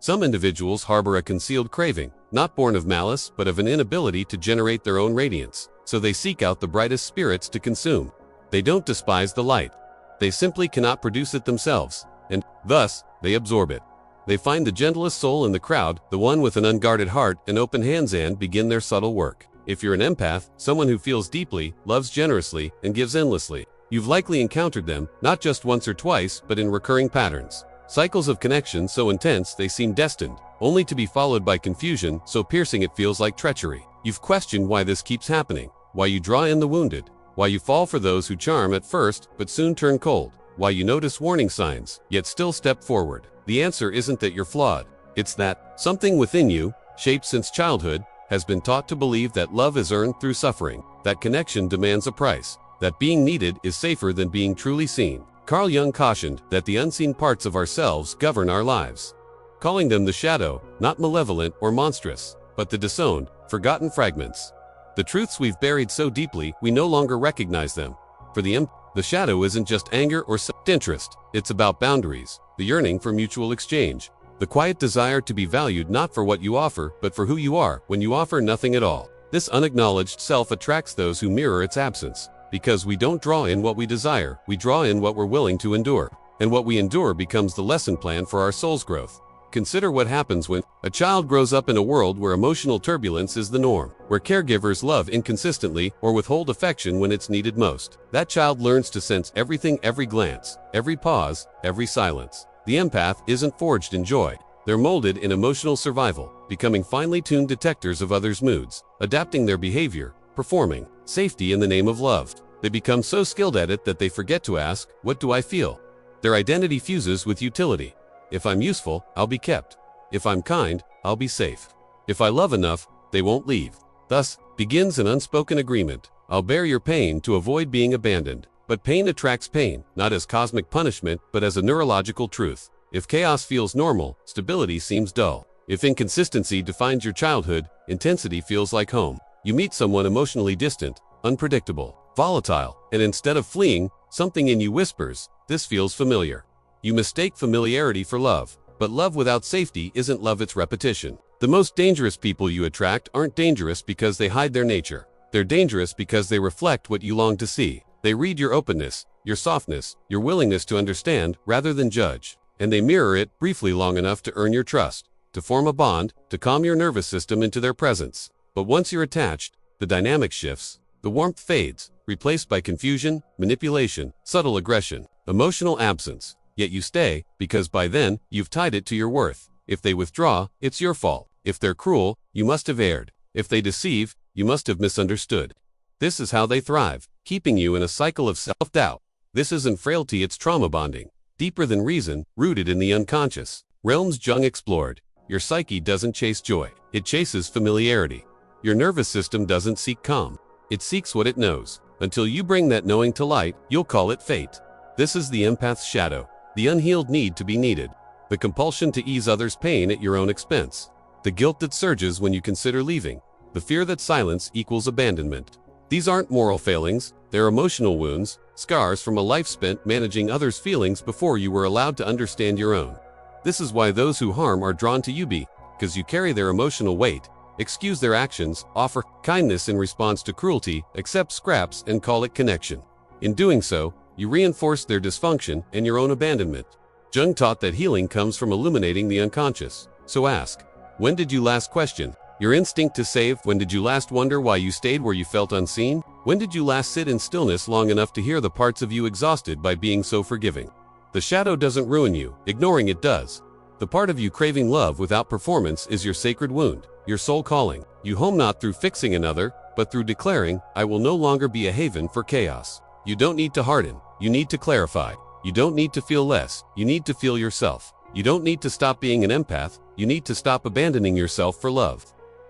Some individuals harbor a concealed craving, not born of malice but of an inability to generate their own radiance, so they seek out the brightest spirits to consume. They don't despise the light. They simply cannot produce it themselves, and, thus, they absorb it. They find the gentlest soul in the crowd, the one with an unguarded heart and open hands, and begin their subtle work. If you're an empath, someone who feels deeply, loves generously, and gives endlessly, you've likely encountered them, not just once or twice, but in recurring patterns. Cycles of connection so intense they seem destined, only to be followed by confusion so piercing it feels like treachery. You've questioned why this keeps happening, why you draw in the wounded, why you fall for those who charm at first but soon turn cold, why you notice warning signs, yet still step forward. The answer isn't that you're flawed. It's that something within you, shaped since childhood, has been taught to believe that love is earned through suffering, that connection demands a price, that being needed is safer than being truly seen. Carl Jung cautioned that the unseen parts of ourselves govern our lives, calling them the shadow, not malevolent or monstrous, but the disowned, forgotten fragments. The truths we've buried so deeply we no longer recognize them. For the shadow isn't just anger or self-interest, it's about boundaries, the yearning for mutual exchange, the quiet desire to be valued not for what you offer but for who you are when you offer nothing at all. This unacknowledged self attracts those who mirror its absence. Because we don't draw in what we desire, we draw in what we're willing to endure. And what we endure becomes the lesson plan for our soul's growth. Consider what happens when a child grows up in a world where emotional turbulence is the norm, where caregivers love inconsistently or withhold affection when it's needed most. That child learns to sense everything, every glance, every pause, every silence. The empath isn't forged in joy. They're molded in emotional survival, becoming finely tuned detectors of others' moods, adapting their behavior, performing safety in the name of love. They become so skilled at it that they forget to ask, "What do I feel?" Their identity fuses with utility. If I'm useful, I'll be kept. If I'm kind, I'll be safe. If I love enough, they won't leave. Thus begins an unspoken agreement. I'll bear your pain to avoid being abandoned. But pain attracts pain, not as cosmic punishment, but as a neurological truth. If chaos feels normal, stability seems dull. If inconsistency defines your childhood, intensity feels like home. You meet someone emotionally distant, unpredictable, volatile, and instead of fleeing, something in you whispers, "This feels familiar." You mistake familiarity for love, but love without safety isn't love, it's repetition. The most dangerous people you attract aren't dangerous because they hide their nature. They're dangerous because they reflect what you long to see. They read your openness, your softness, your willingness to understand rather than judge. And they mirror it briefly long enough to earn your trust, to form a bond, to calm your nervous system into their presence. But once you're attached, the dynamic shifts. The warmth fades, replaced by confusion, manipulation, subtle aggression, emotional absence. Yet you stay, because by then, you've tied it to your worth. If they withdraw, it's your fault. If they're cruel, you must have erred. If they deceive, you must have misunderstood. This is how they thrive, keeping you in a cycle of self-doubt. This isn't frailty, it's trauma bonding. Deeper than reason, rooted in the unconscious. Realms Jung explored. Your psyche doesn't chase joy. It chases familiarity. Your nervous system doesn't seek calm. It seeks what it knows. Until you bring that knowing to light, you'll call it fate. This is the empath's shadow. The unhealed need to be needed. The compulsion to ease others' pain at your own expense. The guilt that surges when you consider leaving. The fear that silence equals abandonment. These aren't moral failings, they're emotional wounds, scars from a life spent managing others' feelings before you were allowed to understand your own. This is why those who harm are drawn to you because you carry their emotional weight, excuse their actions, offer kindness in response to cruelty, accept scraps and call it connection. In doing so, you reinforce their dysfunction and your own abandonment. Jung taught that healing comes from illuminating the unconscious. So ask, when did you last question your instinct to save? When did you last wonder why you stayed where you felt unseen? When did you last sit in stillness long enough to hear the parts of you exhausted by being so forgiving? The shadow doesn't ruin you, ignoring it does. The part of you craving love without performance is your sacred wound, your soul calling you home not through fixing another, but through declaring, "I will no longer be a haven for chaos." You don't need to harden, you need to clarify. You don't need to feel less, you need to feel yourself. You don't need to stop being an empath, you need to stop abandoning yourself for love.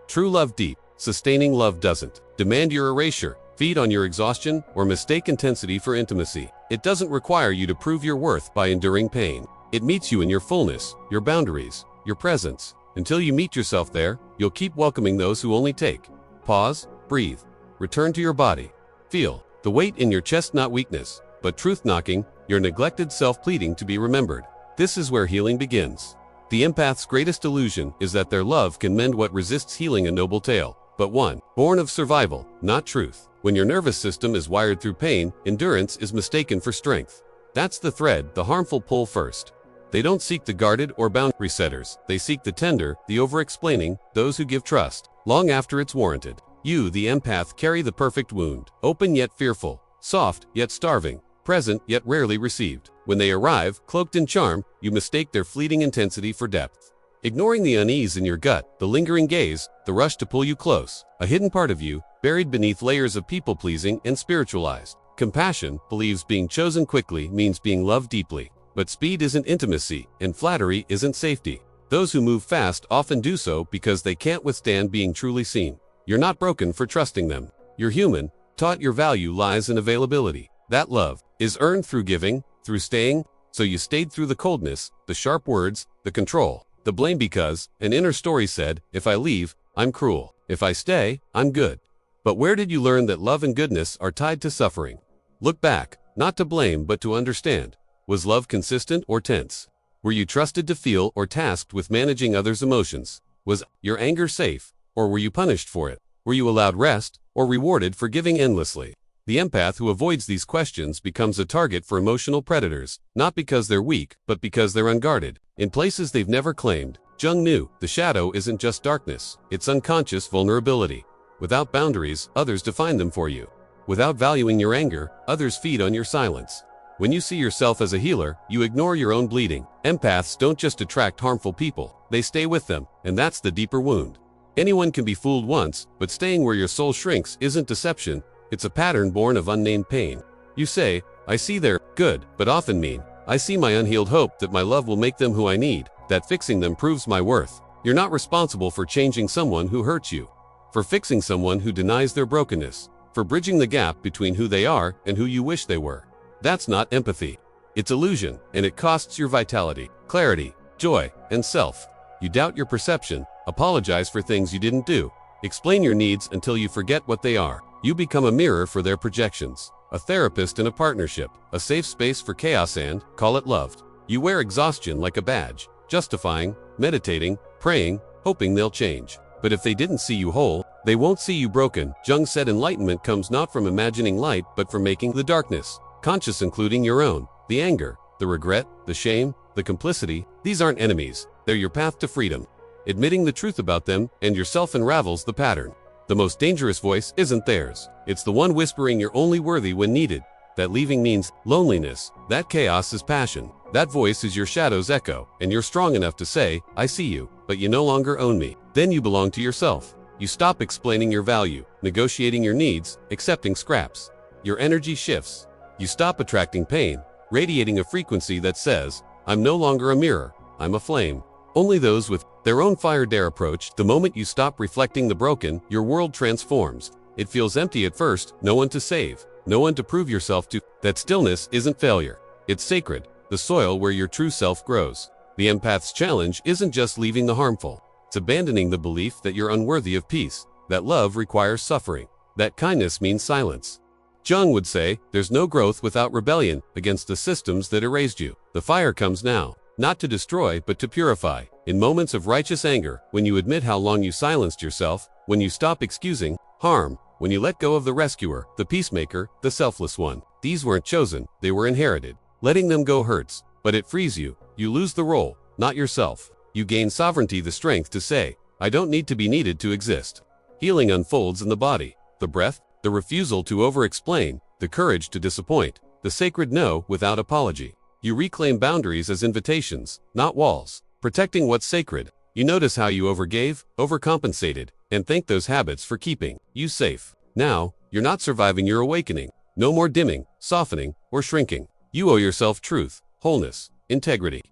True love, deep, sustaining love doesn't demand your erasure, feed on your exhaustion, or mistake intensity for intimacy. It doesn't require you to prove your worth by enduring pain. It meets you in your fullness, your boundaries, your presence. Until you meet yourself there, you'll keep welcoming those who only take. Pause, breathe, return to your body. Feel the weight in your chest, not weakness, but truth knocking, your neglected self pleading to be remembered. This is where healing begins. The empath's greatest illusion is that their love can mend what resists healing, a noble tale, but one born of survival, not truth. When your nervous system is wired through pain, endurance is mistaken for strength. That's the thread the harmful pull first. They don't seek the guarded or boundary setters. They seek the tender, the over-explaining, those who give trust, long after it's warranted. You, the empath, carry the perfect wound, open yet fearful, soft yet starving, present yet rarely received. When they arrive, cloaked in charm, you mistake their fleeting intensity for depth. Ignoring the unease in your gut, the lingering gaze, the rush to pull you close, a hidden part of you, buried beneath layers of people-pleasing and spiritualized. Compassion believes being chosen quickly means being loved deeply. But speed isn't intimacy, and flattery isn't safety. Those who move fast often do so because they can't withstand being truly seen. You're not broken for trusting them. You're human, taught your value lies in availability. That love is earned through giving, through staying, so you stayed through the coldness, the sharp words, the control, the blame because an inner story said, if I leave, I'm cruel. If I stay, I'm good. But where did you learn that love and goodness are tied to suffering? Look back, not to blame but to understand. Was love consistent or tense? Were you trusted to feel or tasked with managing others' emotions? Was your anger safe, or were you punished for it? Were you allowed rest, or rewarded for giving endlessly? The empath who avoids these questions becomes a target for emotional predators, not because they're weak, but because they're unguarded. In places they've never claimed, Jung knew the shadow isn't just darkness, it's unconscious vulnerability. Without boundaries, others define them for you. Without valuing your anger, others feed on your silence. When you see yourself as a healer, you ignore your own bleeding. Empaths don't just attract harmful people, they stay with them, and that's the deeper wound. Anyone can be fooled once, but staying where your soul shrinks isn't deception, it's a pattern born of unnamed pain. You say, I see their good, but often mean, I see my unhealed hope that my love will make them who I need, that fixing them proves my worth. You're not responsible for changing someone who hurts you, for fixing someone who denies their brokenness, for bridging the gap between who they are and who you wish they were. That's not empathy. It's illusion, and it costs your vitality, clarity, joy, and self. You doubt your perception, apologize for things you didn't do, explain your needs until you forget what they are. You become a mirror for their projections, a therapist in a partnership, a safe space for chaos and, call it loved. You wear exhaustion like a badge, justifying, meditating, praying, hoping they'll change. But if they didn't see you whole, they won't see you broken. Jung said enlightenment comes not from imagining light but from making the darkness conscious, including your own. The anger, the regret, the shame, the complicity, these aren't enemies, they're your path to freedom. Admitting the truth about them and yourself unravels the pattern. The most dangerous voice isn't theirs, it's the one whispering you're only worthy when needed. That leaving means loneliness, that chaos is passion. That voice is your shadow's echo, and you're strong enough to say, I see you, but you no longer own me. Then you belong to yourself. You stop explaining your value, negotiating your needs, accepting scraps. Your energy shifts. You stop attracting pain, radiating a frequency that says, I'm no longer a mirror, I'm a flame. Only those with their own fire dare approach. The moment you stop reflecting the broken, your world transforms. It feels empty at first, no one to save, no one to prove yourself to. That stillness isn't failure, it's sacred, the soil where your true self grows. The empath's challenge isn't just leaving the harmful, it's abandoning the belief that you're unworthy of peace, that love requires suffering, that kindness means silence. Jung would say, there's no growth without rebellion against the systems that erased you. The fire comes now, not to destroy but to purify. In moments of righteous anger, when you admit how long you silenced yourself, when you stop excusing harm, when you let go of the rescuer, the peacemaker, the selfless one. These weren't chosen, they were inherited. Letting them go hurts, but it frees you. You lose the role, not yourself. You gain sovereignty, the strength to say, I don't need to be needed to exist. Healing unfolds in the body, the breath, the refusal to over-explain, the courage to disappoint, the sacred no without apology. You reclaim boundaries as invitations, not walls, protecting what's sacred. You notice how you overgave, overcompensated, and thank those habits for keeping you safe. Now, you're not surviving your awakening. No more dimming, softening, or shrinking. You owe yourself truth, wholeness, integrity.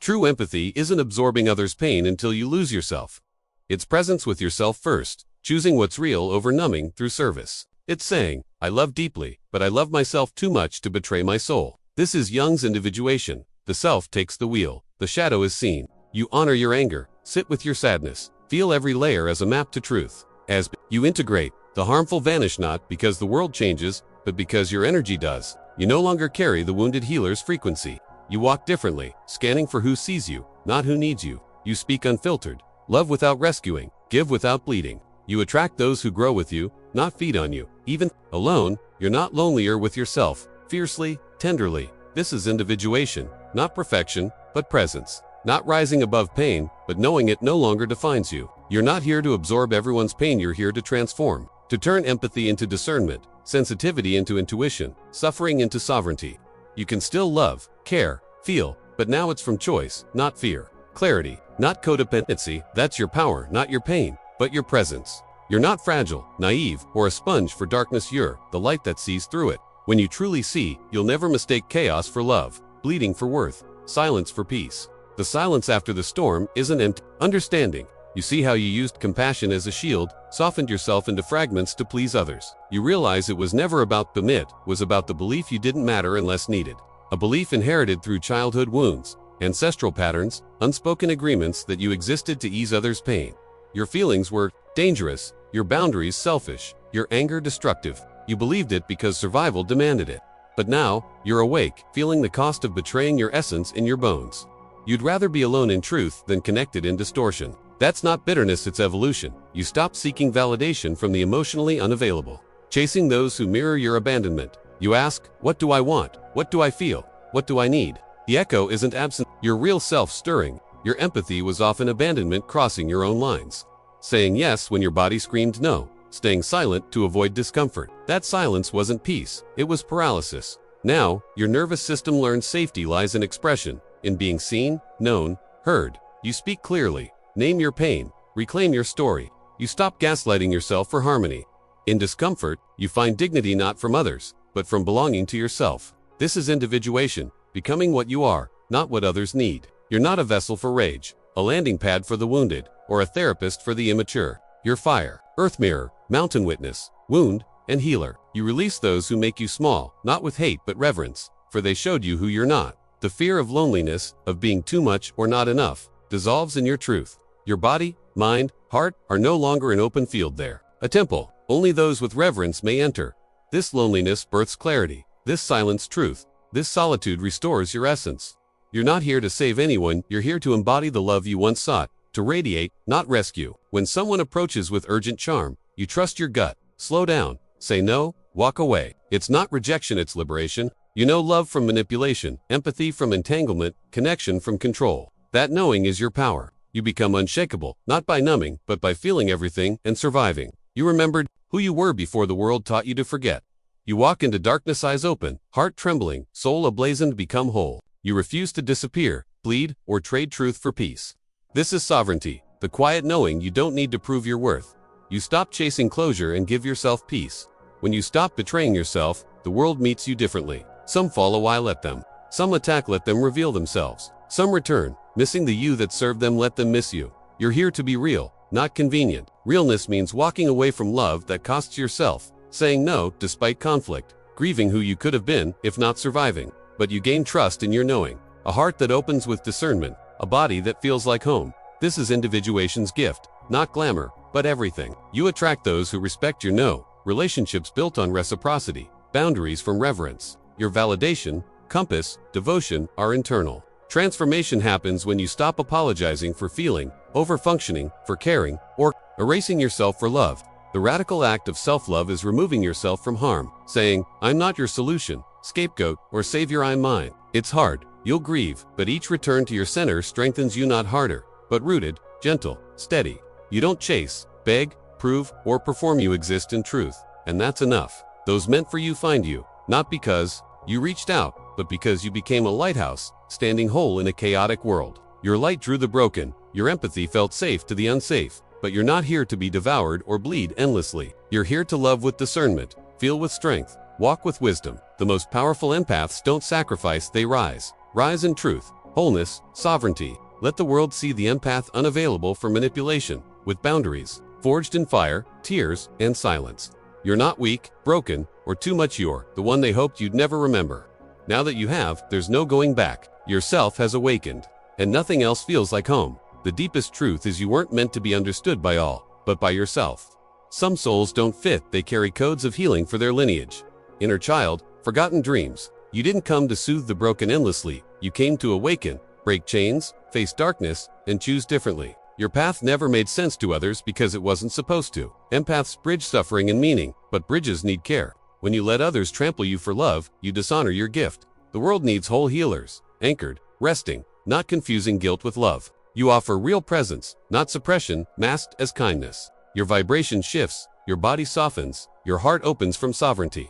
True empathy isn't absorbing others' pain until you lose yourself. It's presence with yourself first, choosing what's real over numbing through service. It's saying, I love deeply, but I love myself too much to betray my soul. This is Jung's individuation. The self takes the wheel. The shadow is seen. You honor your anger, sit with your sadness, feel every layer as a map to truth. As you integrate, the harmful vanish not because the world changes, but because your energy does. You no longer carry the wounded healer's frequency. You walk differently, scanning for who sees you, not who needs you. You speak unfiltered, love without rescuing, give without bleeding. You attract those who grow with you, not feed on you. Even alone, you're not lonelier with yourself, fiercely, tenderly. This is individuation, not perfection, but presence. Not rising above pain, but knowing it no longer defines you. You're not here to absorb everyone's pain, you're here to transform. To turn empathy into discernment, sensitivity into intuition, suffering into sovereignty. You can still love, care, feel, but now it's from choice, not fear. Clarity, not codependency, that's your power, not your pain, but your presence. You're not fragile, naive, or a sponge for darkness, you're the light that sees through it. When you truly see, you'll never mistake chaos for love, bleeding for worth, silence for peace. The silence after the storm isn't empty understanding. You see how you used compassion as a shield, softened yourself into fragments to please others. You realize it was never about it was about the belief you didn't matter unless needed. A belief inherited through childhood wounds, ancestral patterns, unspoken agreements that you existed to ease others' pain. Your feelings were dangerous, your boundaries selfish, your anger destructive. You believed it because survival demanded it. But now, you're awake, feeling the cost of betraying your essence in your bones. You'd rather be alone in truth than connected in distortion. That's not bitterness, it's evolution. You stop seeking validation from the emotionally unavailable, chasing those who mirror your abandonment. You ask, what do I want? What do I feel? What do I need? The echo isn't absent, your real self stirring. Your empathy was often abandonment crossing your own lines. Saying yes when your body screamed no. Staying silent to avoid discomfort. That silence wasn't peace, it was paralysis. Now, your nervous system learns safety lies in expression, in being seen, known, heard. You speak clearly, name your pain, reclaim your story. You stop gaslighting yourself for harmony. In discomfort, you find dignity not from others, but from belonging to yourself. This is individuation, becoming what you are, not what others need. You're not a vessel for rage, a landing pad for the wounded, or a therapist for the immature. You're fire, earth mirror, mountain witness, wound, and healer. You release those who make you small, not with hate but reverence, for they showed you who you're not. The fear of loneliness, of being too much or not enough, dissolves in your truth. Your body, mind, heart are no longer an open field there. A temple, only those with reverence may enter. This loneliness births clarity. This silence truth. This solitude restores your essence. You're not here to save anyone, you're here to embody the love you once sought, to radiate, not rescue. When someone approaches with urgent charm, you trust your gut. Slow down, say no, walk away. It's not rejection, it's liberation. You know love from manipulation, empathy from entanglement, connection from control. That knowing is your power. You become unshakable, not by numbing, but by feeling everything and surviving. You remembered who you were before the world taught you to forget. You walk into darkness, eyes open, heart trembling, soul ablazing, become whole. You refuse to disappear, bleed, or trade truth for peace. This is sovereignty, the quiet knowing you don't need to prove your worth. You stop chasing closure and give yourself peace. When you stop betraying yourself, the world meets you differently. Some fall a while, let them. Some attack, let them reveal themselves. Some return, missing the you that served them, let them miss you. You're here to be real, not convenient. Realness means walking away from love that costs yourself, saying no despite conflict, grieving who you could have been if not surviving. But you gain trust in your knowing, a heart that opens with discernment, a body that feels like home. This is individuation's gift, not glamour, but everything. You attract those who respect your no, relationships built on reciprocity, boundaries from reverence. Your validation, compass, devotion are internal. Transformation happens when you stop apologizing for feeling, over-functioning for caring, or erasing yourself for love. The radical act of self-love is removing yourself from harm, saying, I'm not your solution, scapegoat, or savior, I'm mine. It's hard, you'll grieve, but each return to your center strengthens you, not harder, but rooted, gentle, steady. You don't chase, beg, prove, or perform, you exist in truth, and that's enough. Those meant for you find you, not because you reached out, but because you became a lighthouse, standing whole in a chaotic world. Your light drew the broken, your empathy felt safe to the unsafe, but you're not here to be devoured or bleed endlessly. You're here to love with discernment, feel with strength, walk with wisdom. The most powerful empaths don't sacrifice, they rise. Rise in truth, wholeness, sovereignty. Let the world see the empath unavailable for manipulation, with boundaries, forged in fire, tears, and silence. You're not weak, broken, or too much, you're the one they hoped you'd never remember. Now that you have, there's no going back. Yourself has awakened, and nothing else feels like home. The deepest truth is you weren't meant to be understood by all, but by yourself. Some souls don't fit, they carry codes of healing for their lineage. Inner child, forgotten dreams. You didn't come to soothe the broken endlessly, you came to awaken, break chains, face darkness, and choose differently. Your path never made sense to others because it wasn't supposed to. Empaths bridge suffering and meaning, but bridges need care. When you let others trample you for love, you dishonor your gift. The world needs whole healers, anchored, resting, not confusing guilt with love. You offer real presence, not suppression, masked as kindness. Your vibration shifts, your body softens, your heart opens from sovereignty.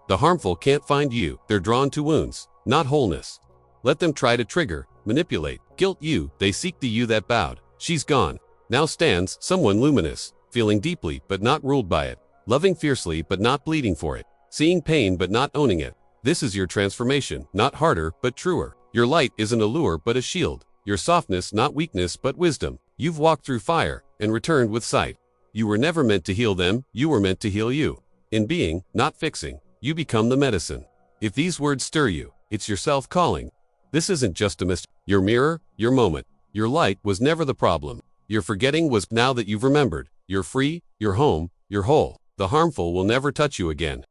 The harmful can't find you, they're drawn to wounds, not wholeness. Let them try to trigger, manipulate, guilt you, they seek the you that bowed. She's gone. Now stands someone luminous, feeling deeply but not ruled by it, loving fiercely but not bleeding for it, seeing pain but not owning it. This is your transformation, not harder but truer. Your light isn't a lure but a shield. Your softness not weakness but wisdom. You've walked through fire and returned with sight. You were never meant to heal them, you were meant to heal you. In being, not fixing, you become the medicine. If these words stir you, it's yourself calling. This isn't just a mist. Your mirror, your moment. Your light was never the problem. Your forgetting was. Now that you've remembered, you're free, you're home, you're whole. The harmful will never touch you again.